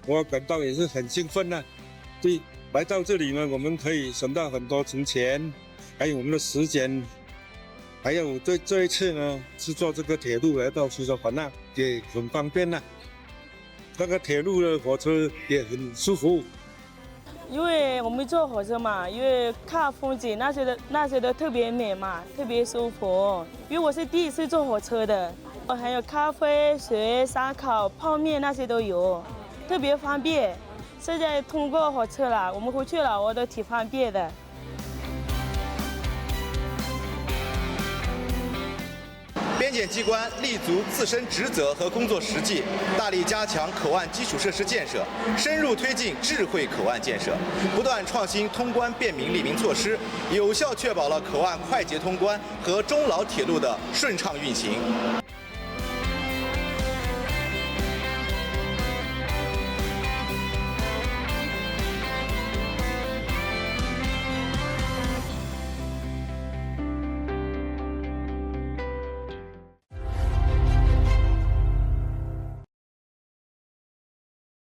我感到也是很兴奋呐。对，来到这里呢，我们可以省到很多钱，还有我们的时间。还有这一次呢，是坐这个铁路来到苏州环那，也很方便呐。那个铁路的火车也很舒服。因为我们坐火车嘛，因为看风景那些都特别美嘛，特别舒服。因为我是第一次坐火车的，还有咖啡、水、烧烤、泡面那些都有，特别方便。现在通过火车了，我们回去了，我都挺方便的。边检机关立足自身职责和工作实际，大力加强口岸基础设施建设，深入推进智慧口岸建设，不断创新通关便民利民措施，有效确保了口岸快捷通关和中老铁路的顺畅运行。